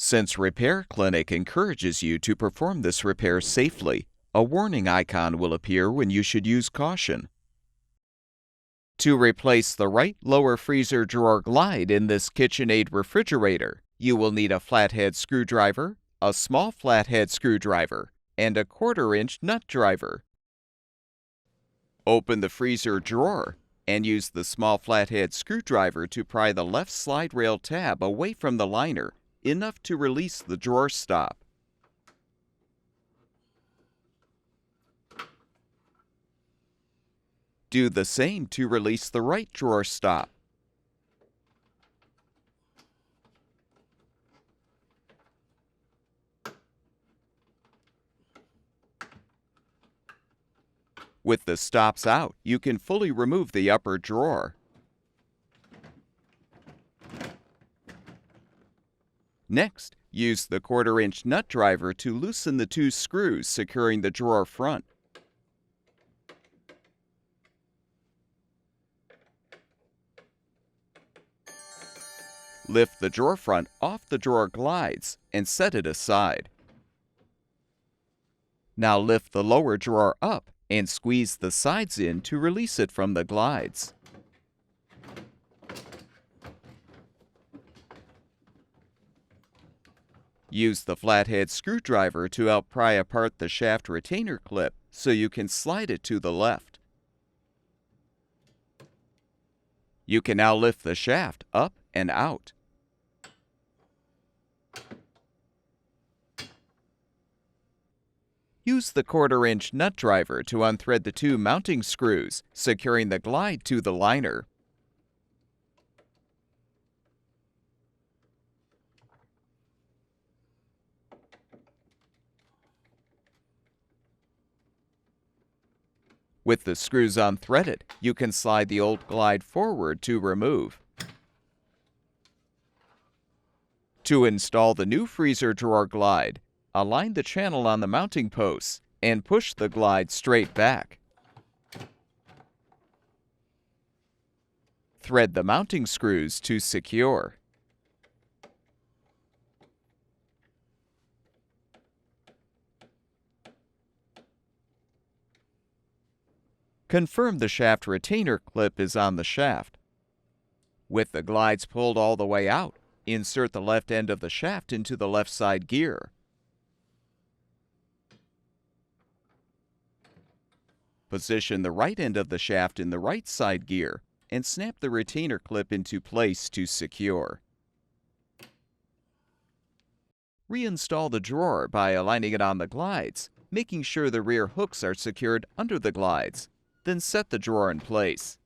Since Repair Clinic encourages you to perform this repair safely, a warning icon will appear when you should use caution. To replace the right lower freezer drawer glide in this KitchenAid refrigerator, you will need a flathead screwdriver, a small flathead screwdriver, and a 1/4-inch nut driver. Open the freezer drawer and use the small flathead screwdriver to pry the left slide rail tab away from the liner enough to release the drawer stop. Do the same to release the right drawer stop. With the stops out, you can fully remove the upper drawer. Next, use the 1/4-inch nut driver to loosen the 2 screws securing the drawer front. Lift the drawer front off the drawer glides and set it aside. Now lift the lower drawer up and squeeze the sides in to release it from the glides. Use the flathead screwdriver to help pry apart the shaft retainer clip so you can slide it to the left. You can now lift the shaft up and out. Use the 1/4-inch nut driver to unthread the 2 mounting screws, securing the glide to the liner. With the screws unthreaded, you can slide the old glide forward to remove. To install the new freezer drawer glide, align the channel on the mounting posts and push the glide straight back. Thread the mounting screws to secure. Confirm the shaft retainer clip is on the shaft. With the glides pulled all the way out, insert the left end of the shaft into the left side gear. Position the right end of the shaft in the right side gear and snap the retainer clip into place to secure. Reinstall the drawer by aligning it on the glides, making sure the rear hooks are secured under the glides. Then set the drawer in place.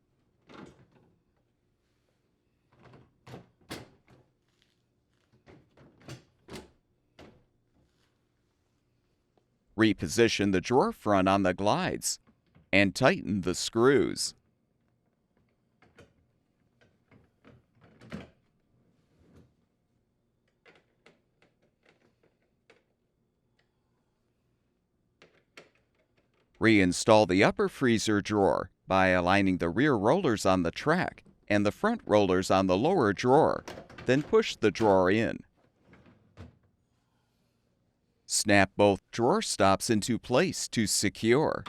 Reposition the drawer front on the glides and tighten the screws. Reinstall the upper freezer drawer by aligning the rear rollers on the track and the front rollers on the lower drawer, then push the drawer in. Snap both drawer stops into place to secure.